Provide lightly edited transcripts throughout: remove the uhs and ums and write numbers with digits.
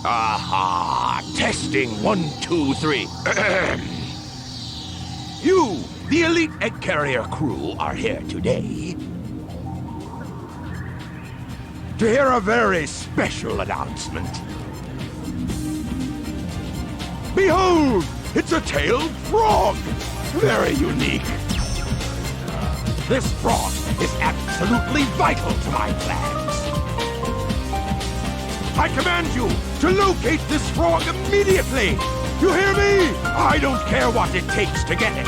Aha! Testing 1, 2, 3. You, the elite egg carrier crew, are here today to hear a very special announcement. Behold! It's a tailed frog! Very unique. This frog is absolutely vital to my plans. I command you to locate this frog immediately! You hear me? I don't care what it takes to get it.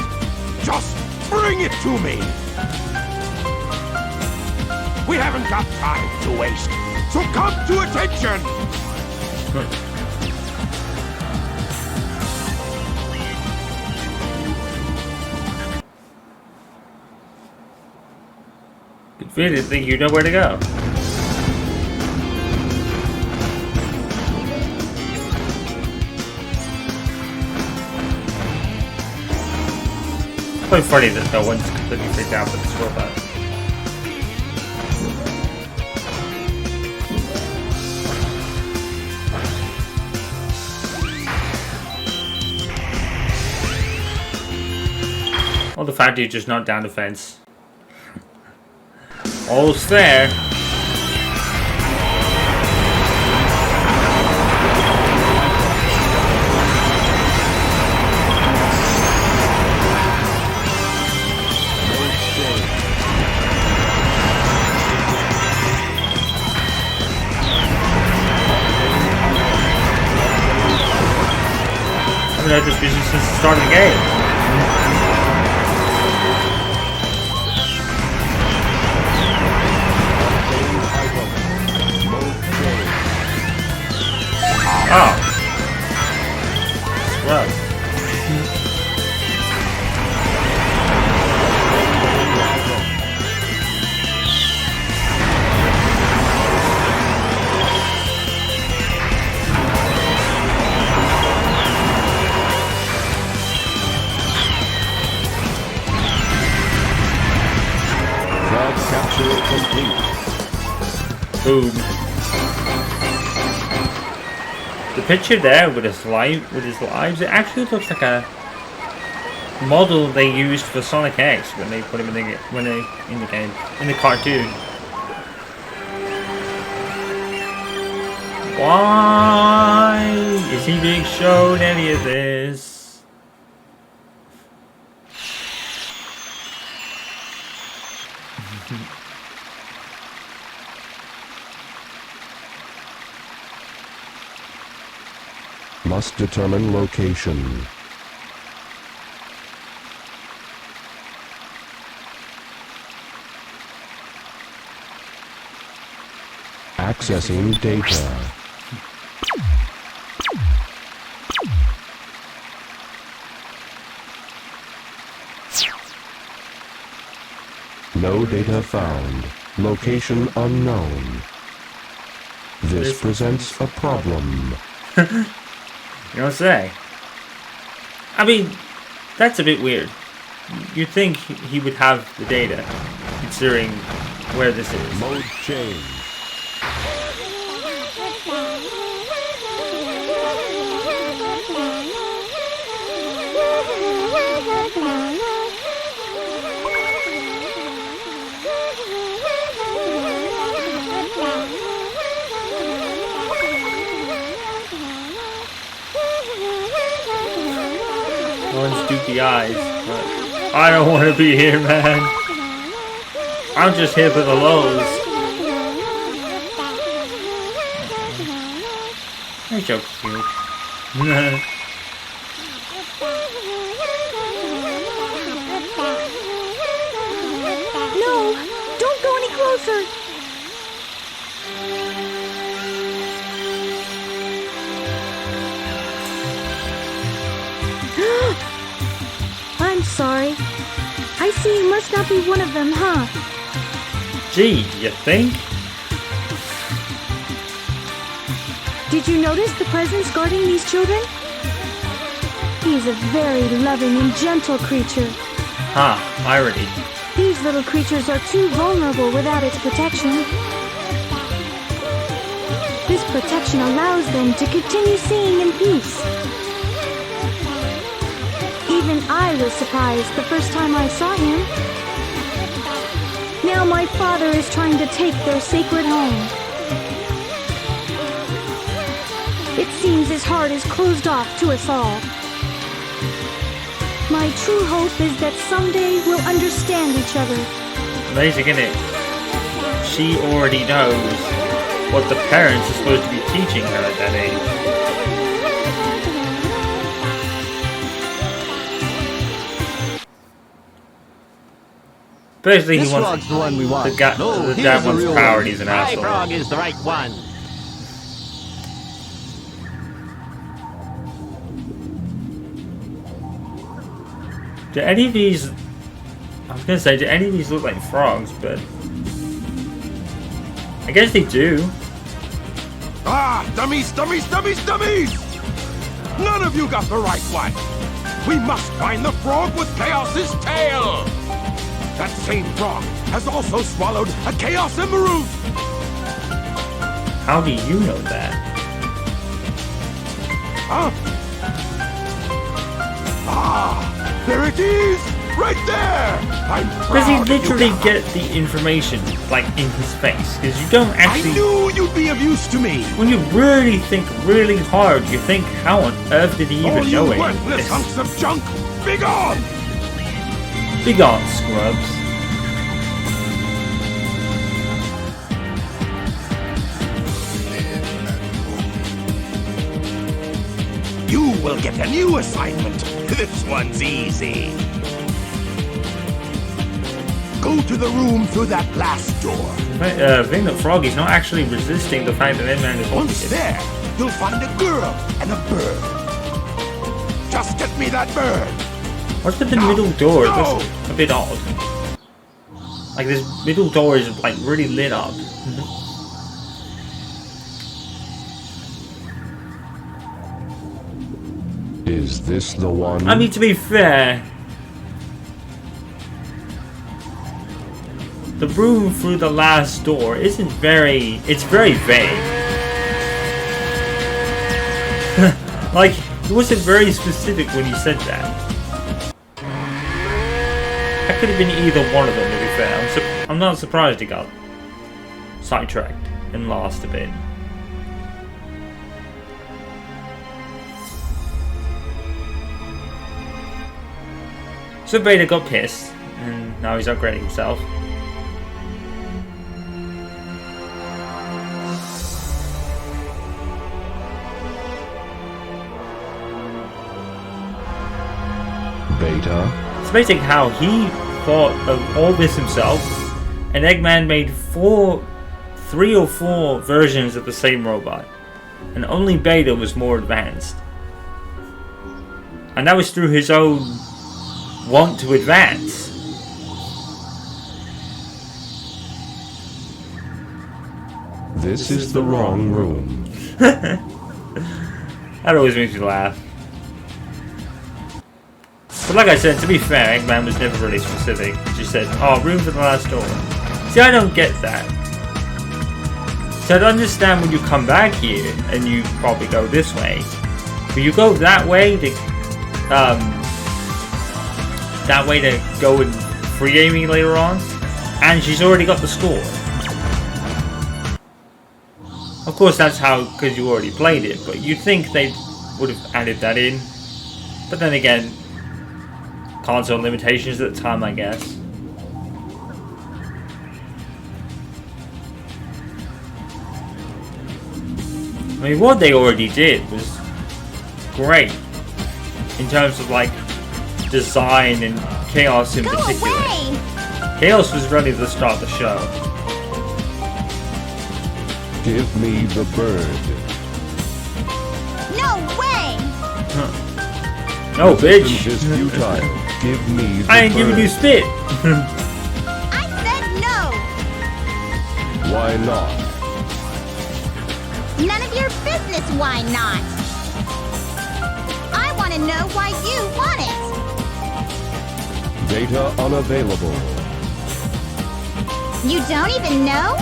Just bring it to me! We haven't got time to waste, so come to attention! Good feeling, think you know where to go. Quite funny that no one's completely freaked out with this robot. Well, the fact you just knocked down the fence. All's fair. I mean, I've just been since the start of the game. Oh. Scrub. Frog capture complete. Boom. The picture there with his lives, it actually looks like a model they used for Sonic X when they put him in the game, in the cartoon. Why is he being shown any of this? Must determine location. Accessing data. No data found. Location unknown. This presents a problem. You don't say. I mean, that's a bit weird. You'd think he would have the data, considering where this is. Mode change. No one's dupy eyes, but I don't want to be here, man. I'm just here for the lows. That joke's cute. No! Don't go any closer! I'm sorry. I see you must not be one of them, huh? Gee, you think? Did you notice the presence guarding these children? He's a very loving and gentle creature. Huh, irony. These little creatures are too vulnerable without its protection. This protection allows them to continue seeing in peace. Even I was surprised the first time I saw him. Now my father is trying to take their sacred home. It seems his heart is closed off to us all. My true hope is that someday we'll understand each other. Amazing, isn't it? She already knows what the parents are supposed to be teaching her at that age. Basically, This he wants frog's the one we want. the dad here's wants real power one. and he's an My asshole. frog is the right one. Do any of these... I was gonna say, do any of these look like frogs, but... I guess they do. Ah, dummies, dummies, dummies, dummies! None of you got the right one. We must find the frog with Chaos's tail. That same frog has also swallowed a Chaos Emerald. How do you know that? Huh? Ah, there it is! Right there! I'm Does he proud of you, literally Gamma. get the information, like, in his face? Because you don't I actually... knew you'd be of use to me! When you really think really hard, you think, how on earth did he All even you know any of worthless this? hunks of junk! Begone! Big on, scrubs. You will get a new assignment. This one's easy. Go to the room through that glass door. Being that Froggy's not actually resisting the fact that Eggman is Once holding it. there, you'll find a girl and a bird. Just get me that bird. What's with the No, middle door? no. That's a bit odd. Like, this middle door is, like, really lit up. Is this the one? I mean, to be fair, the room through the last door isn't very... It's very vague. Like, it wasn't very specific when he said that. That could have been either one of them, to be fair. I'm not surprised he got sidetracked and lost a bit. So Beta got pissed, and now he's upgrading himself. Beta? It's amazing how he thought of all this himself, and Eggman made 3 or 4 versions of the same robot, and only Beta was more advanced. And that was through his own want to advance. This is the wrong room. That always makes me laugh. But like I said, to be fair, Eggman was never really specific. He just said, oh, room for the last door. See, I don't get that. So I'd understand when you come back here, and you probably go this way. But you go that way to go and free Amy later on, and she's already got the score. Of course, that's how, because you already played it, but you'd think they would have added that in. But then again, console limitations at the time, I guess. I mean, what they already did was great in terms of like design and Chaos in particular. Away! Chaos was ready to start the show. Give me the bird. No way! No, Resistance bitch! is futile. Give me the I ain't giving bird. you spit! I said no! Why not? None of your business, why not? I want to know why you want it! Data unavailable. You don't even know?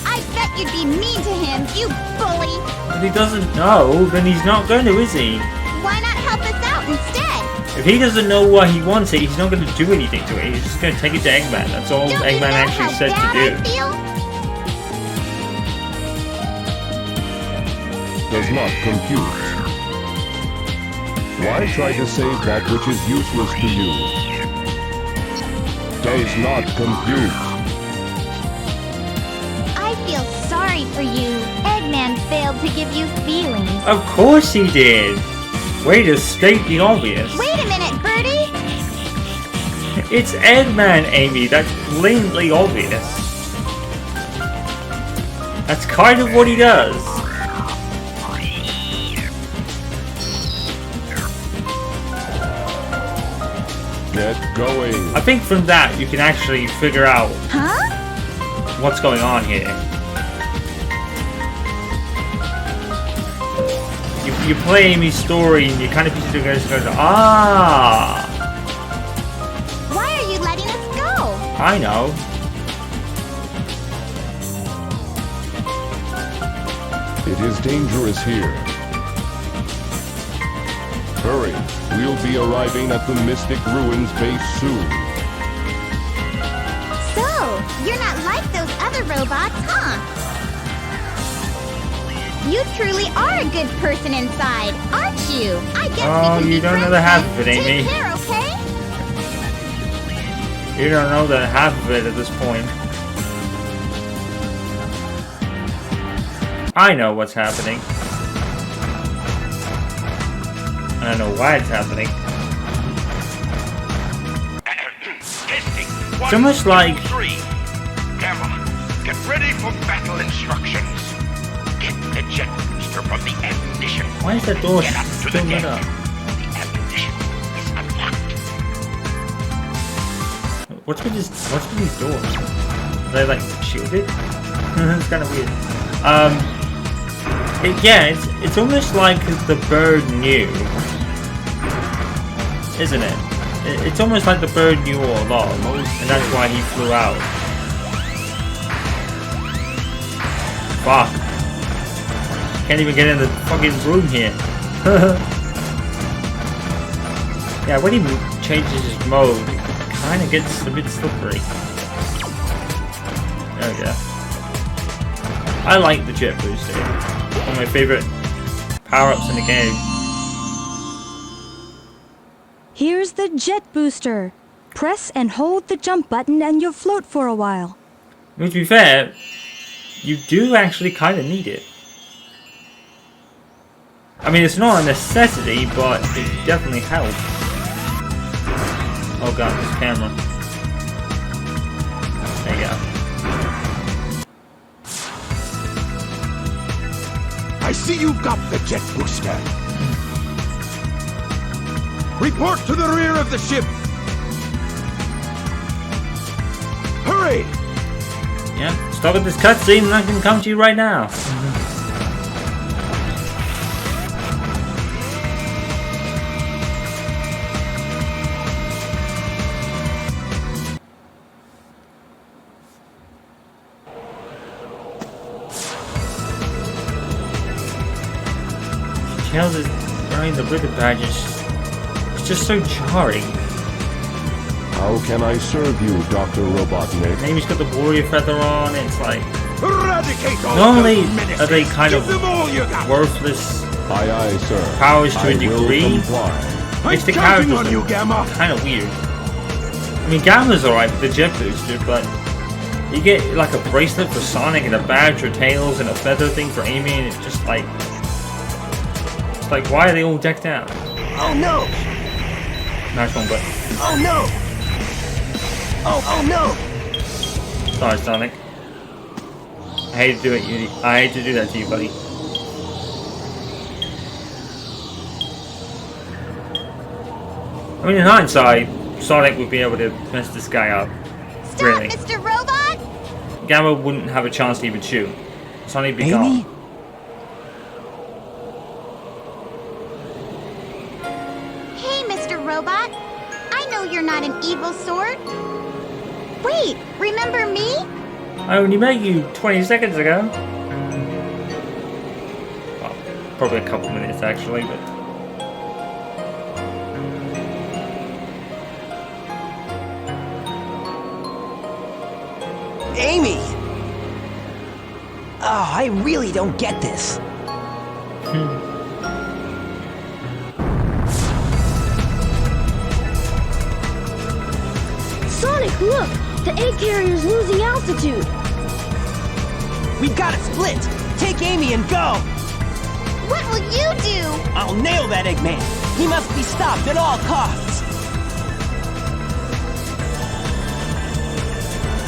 I bet you'd be mean to him, you bully. If he doesn't know, then he's not going to, is he? Why not help us out instead? If he doesn't know what he wants it, he's not going to do anything to it. He's just going to take it to Eggman. That's all Don't you Eggman know actually how said bad to I do. feel? Does not compute. Why try to save that which is useless to you? Does not compute. I feel sorry for you. Eggman failed to give you feelings. Of course he did. Way to state the obvious. Wait a minute, Birdie. It's Eggman, Amy. That's blatantly obvious. That's kind of what he does. Get going. I think from that you can actually figure out Huh? what's going on here. You play Amy's story and you kind of piece it together and go, ah, Why are you letting us go? I know. It is dangerous here. Hurry. We'll be arriving at the Mystic Ruins base soon. So, you're not like those other robots, huh? You truly are a good person inside, aren't you? I guess Oh, we can you be don't know friends the half then. of it, Amy. Take care, okay? You don't know the half of it at this point. I know what's happening. I don't know why it's happening. Testing. It's almost like... 3. Gamma, get ready for battle instructions. Get the jet booster from the ammunition. Why is that door Get up to still the lit deck. up? The ammunition is unlocked. What's with these doors? Are they like shielded? It's kind of weird. It's almost like the bird knew, isn't it? It's almost like the bird knew all along, and that's why he flew out. Fuck. Can't even get in the fucking room here. Yeah, when he changes his mode, it kind of gets a bit slippery. There we go. I like the jet booster. One of my favorite power-ups in the game. Here's the jet booster. Press and hold the jump button and you'll float for a while. I mean, to be fair, you do actually kind of need it. I mean, it's not a necessity, but it definitely helps. Oh god, this camera. There you go. I see you've got the jet booster. Report to the rear of the ship. Hurry! Yeah, stop at this cutscene and I can come to you right now. Tails is wearing the ribbon badge. It's just so jarring. How can I serve you, Dr. Robotnik? Amy's got the warrior feather on. It's like Eradicate all not only those menaces. are they kind Give of them all you got. worthless Aye, aye, sir. powers to a I will degree, comply. I'm makes the counting characters on you, Gamma. kind of weird. I mean, Gamma's alright with the jet booster, but you get like a bracelet for Sonic and a badge for Tails and a feather thing for Amy, and it's just like, why are they all decked out? Oh no! Nice one, but Oh no! Oh no! sorry, Sonic. I hate to do it. I hate to do that to you, buddy. I mean, in hindsight, Sonic would be able to mess this guy up. Stop, Really. Mr. Robot! Gamma wouldn't have a chance to even shoot. Sonic would be Amy? gone. Hey, Mr. Robot. I know you're not an evil sort. Wait, remember me? I only met you 20 seconds ago. Well, probably a couple minutes actually, but... Amy! Oh, I really don't get this. Sonic, look! The egg carrier's losing altitude. We've got to split. Take Amy and go. What will you do? I'll nail that Eggman. He must be stopped at all costs.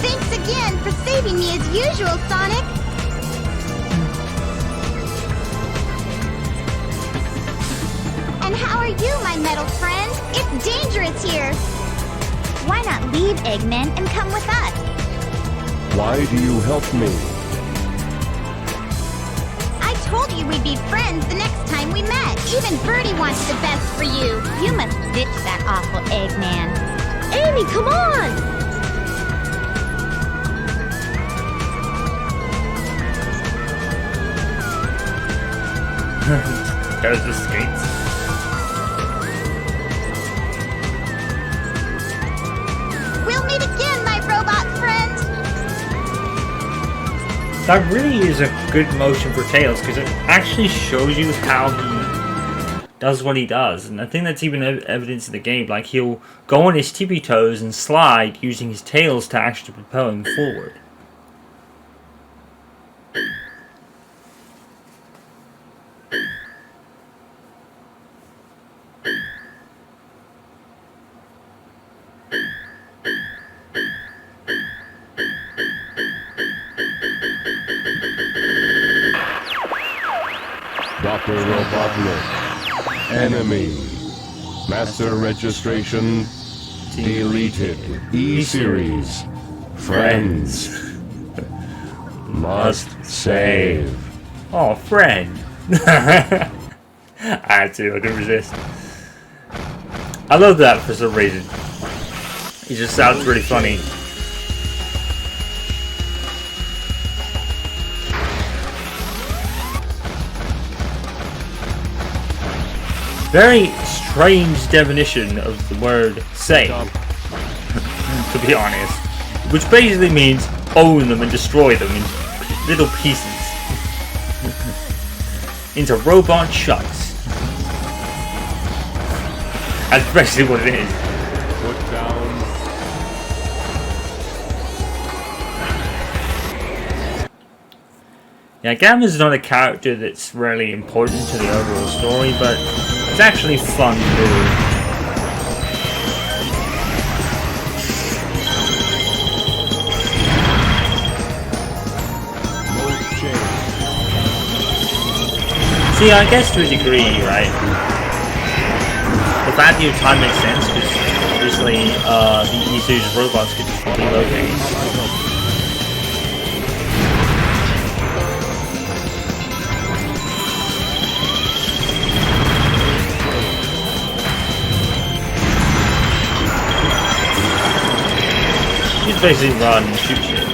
Thanks again for saving me as usual, Sonic. And how are you, my metal friend? It's dangerous here. Why not leave Eggman and come with us? Why do you help me? I told you we'd be friends the next time we met. Even Birdie wants the best for you. You must ditch that awful Eggman. Amy, come on! There's the skates. We'll meet again, my robot friend. That really is a good motion for Tails because it actually shows you how he does what he does, and I think that's even evidence in the game. Like, he'll go on his tippy toes and slide using his tails to actually propel him forward. Dr. Robotnik. Enemy. Master registration deleted. E-Series. Friends. Must save. Oh, friend. I had to, I couldn't resist. I love that for some reason. He just sounds really funny. Very strange definition of the word save, to be honest. Which basically means own them and destroy them in little pieces. Into robot chunks. That's basically what it is. Put down. Yeah, Gamma's not a character that's really important to the overall story, but it's actually fun to do. See, I guess to a degree, right? The value of time makes sense, because obviously the E-Series robots could just relocate. You just basically run and shoot shit.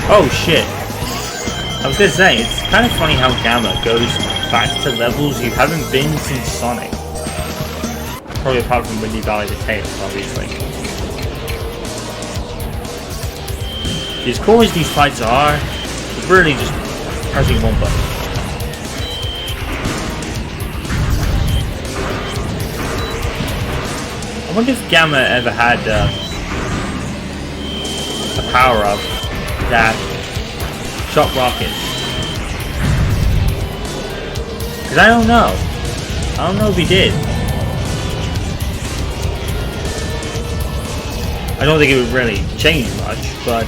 Oh shit. I was gonna say, it's kind of funny how Gamma goes back to levels you haven't been since Sonic. Probably apart from Windy Valley to Tails, obviously. As cool as these fights are, it's really just pressing one button. I wonder if Gamma ever had a power-up that shot rockets. Because I don't know. I don't know if he did. I don't think it would really change much, but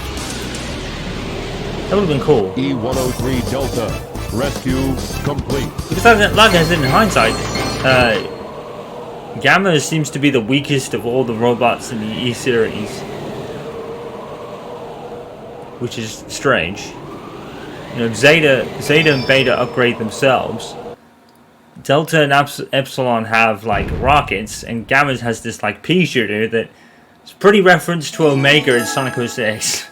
that would have been cool. E-103 Delta. Rescue complete. Because like I said in hindsight, Gamma seems to be the weakest of all the robots in the E-Series. which is strange. You know, Zeta and Beta upgrade themselves. Delta and Epsilon have like rockets, and Gamma has this like pea shooter that is pretty referenced to Omega in Sonic 06.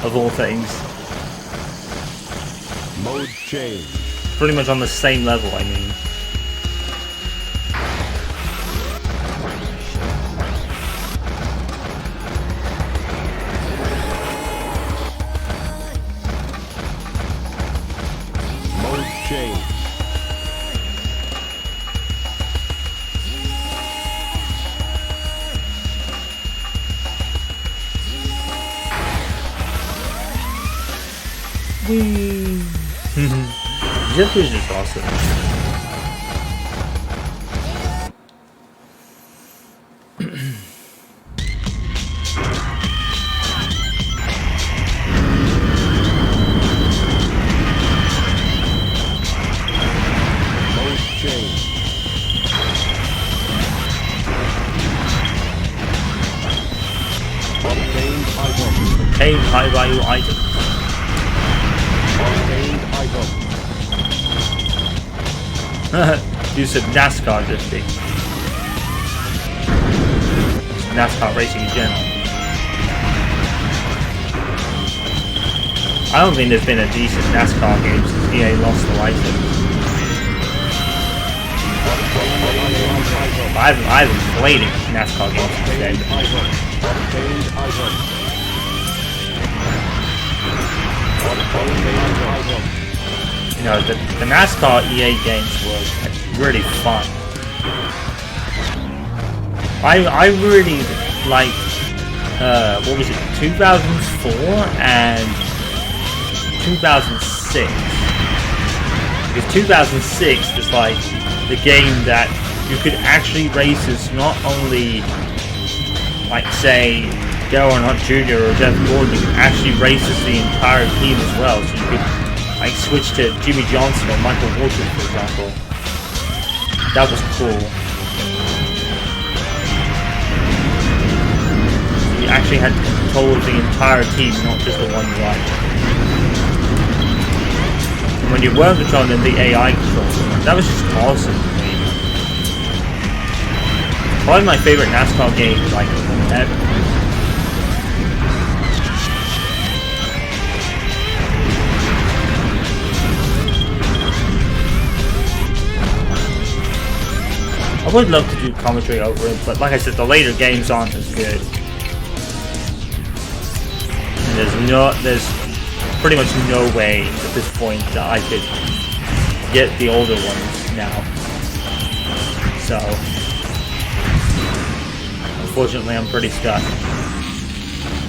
Of all things. Mode change. Pretty much on the same level, I mean. Mode change. Whee! Zip is just awesome. Mode change. Obtained item. Obtain high value items. Obtained item. Do some NASCAR drifting. NASCAR racing in general. I don't think there's been a decent NASCAR game since EA lost the license. I haven't played a NASCAR game since then. Obtained item. You know, the NASCAR EA games were really fun. I really like, what was it, 2004 and 2006. Because 2006 was like the game that you could actually race as not only, like say, Dale Earnhardt Jr. or Jeff Gordon, you could actually race as the entire team as well. So you could like switch to Jimmy Johnson or Michael Waltrip, for example. That was cool. You actually had control of the entire team, not just the one driver. And when you weren't controlling the AI controls, that was just awesome to me. Probably my favorite NASCAR game, like, ever. I would love to do commentary over it, but like I said, the later games aren't as good. And there's pretty much no way at this point that I could get the older ones now. So, unfortunately, I'm pretty stuck.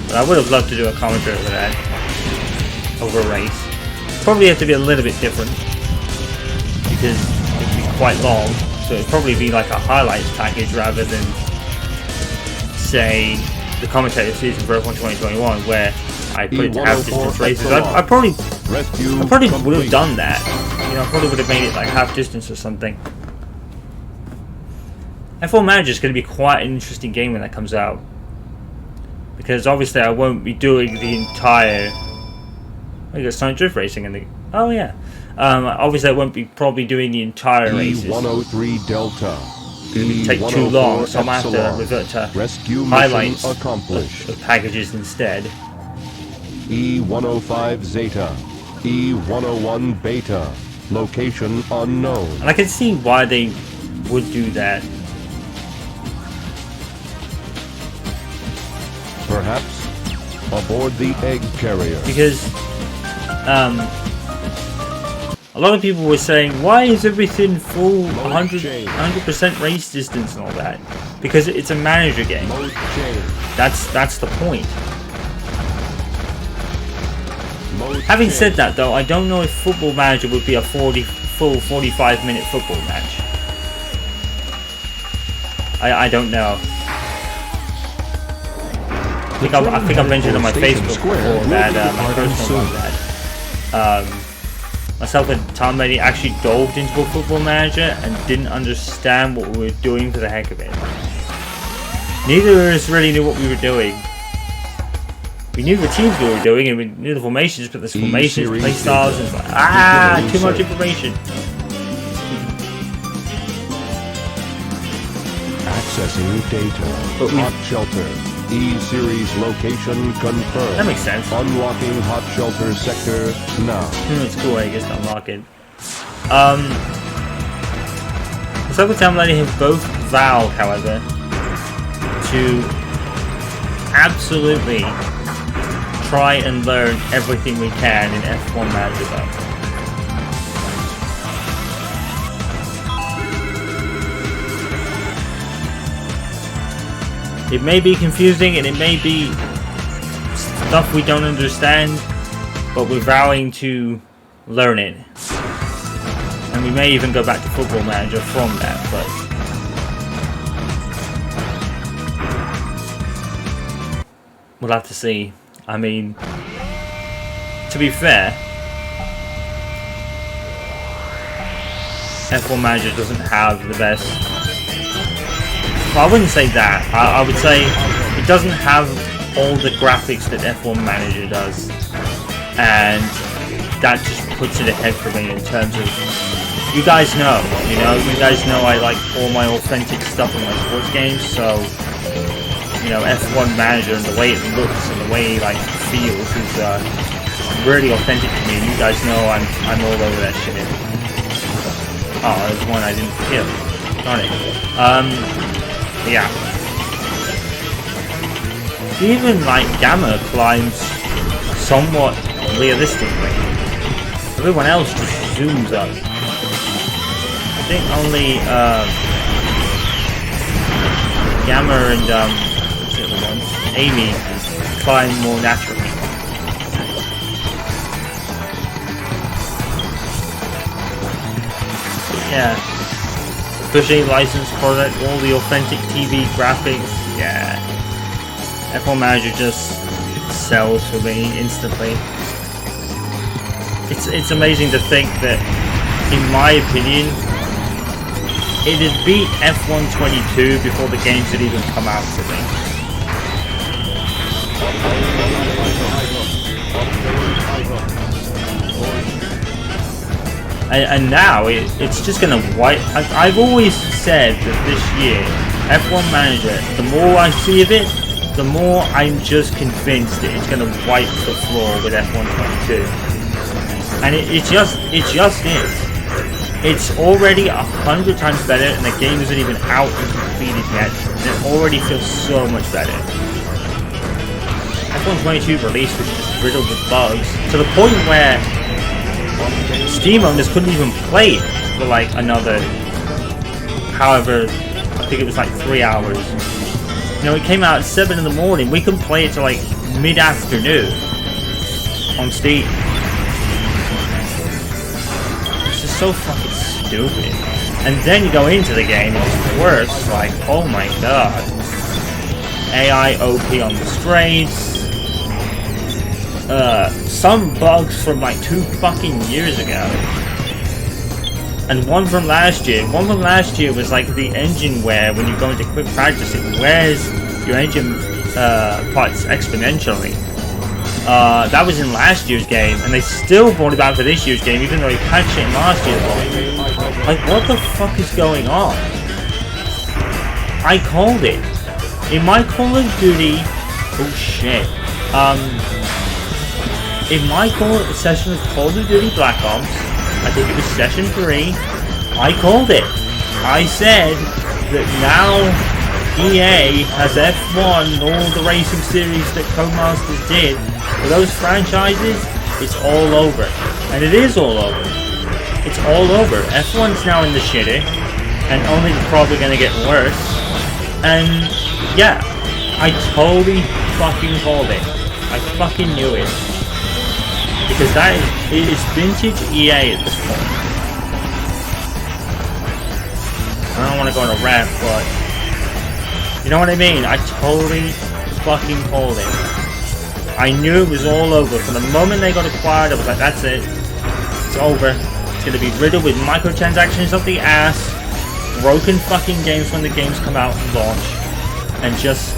But I would have loved to do a commentary over that, over a race. Probably have to be a little bit different because it'd be quite long. So it'd probably be like a highlights package rather than, say, the commentator season for F1 2021, where I put it to half distance races. I probably would have done that. You know, I probably would have made it like half distance or something. F1 Manager is going to be quite an interesting game when that comes out, because obviously I won't be doing the entire. Oh, you got Sonic Drift Racing in the. Oh yeah. Obviously, I won't be probably doing the entire races. E103 Delta. It would take too long, so I'm going to have to revert to Rescue highlights accomplished. of packages instead. E105 Zeta. E101 Beta. Location unknown. And I can see why they would do that. Perhaps aboard the egg carrier. Because, a lot of people were saying, why is everything full 100% race distance and all that? Because it's a manager game. That's the point. Having said that, though, I don't know if Football Manager would be a full 45-minute football match. I don't know. I think I mentioned on my Facebook before that my personal on that. Myself and Tom Meddy actually dove into a Football Manager and didn't understand what we were doing for the heck of it. Neither of us really knew what we were doing. We knew the teams we were doing, and we knew the formations, but there's formations, E-series play styles, and it's like, too much information. Accessing data. But we- Hot shelter. E-series location confirmed. That makes sense. Unlocking hot shelter sector now. It's cool, I guess, to unlock it. The second time letting him both vow, however, to absolutely try and learn everything we can in F1 Manager. It may be confusing and it may be stuff we don't understand, but we're vowing to learn it. And we may even go back to Football Manager from that, but we'll have to see. I mean, to be fair, F1 Manager doesn't have the best. Well, I wouldn't say that. I would say it doesn't have all the graphics that F1 Manager does, and that just puts it ahead for me in terms of. You guys know, I like all my authentic stuff in my sports games, so F1 Manager and the way it looks and the way it feels is really authentic to me. And you guys know I'm all over that shit. Oh, there's one I didn't kill. Darn it. Yeah. Even Gamma climbs somewhat realistically. Everyone else just zooms up. I think only Gamma and what's the other one? Amy climb more naturally. But yeah. Pushing licensed product, all the authentic TV graphics, yeah. F1 Manager just sells for me instantly. It's amazing to think that, in my opinion, it had beat F1 22 before the games had even come out for me. And now it's just gonna wipe. I've always said that this year, F1 Manager, the more I see of it, the more I'm just convinced that it's gonna wipe the floor with F1 22. And it just is. It's already 100 times better, and the game isn't even out and completed yet. And it already feels so much better. F1 22 release was just riddled with bugs to the point where Steam owners couldn't even play it for another, however, I think it was 3 hours. It came out at 7 in the morning. We couldn't play it till mid-afternoon on Steam. It's just so fucking stupid. And then you go into the game, and it's worse. Oh my god. AI OP on the straights. Some bugs from 2 fucking years ago, and one from last year. One from last year was the engine wear. When you go into quick practice, it wears your engine parts exponentially. That was in last year's game, and they still brought it back for this year's game, even though they patched it in last year's one. What the fuck is going on? I called it in my Call of Duty. Oh shit. In my session of Call of Duty Black Ops, I think it was session 3, I called it. I said that now EA has F1 and all the racing series that Codemasters did. For those franchises, it's all over. And it is all over. It's all over. F1's now in the shitter, and only probably going to get worse. And yeah, I totally fucking called it. I fucking knew it. Because it is vintage EA at this point. I don't want to go on a rant, but you know what I mean? I totally fucking called it. I knew it was all over. From the moment they got acquired, I was like, that's it. It's over. It's going to be riddled with microtransactions up the ass, broken fucking games when the games come out and launch, and just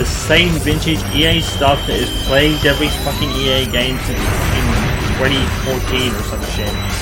the same vintage EA stuff that is plagued every fucking EA game since fucking 2014 or some shit.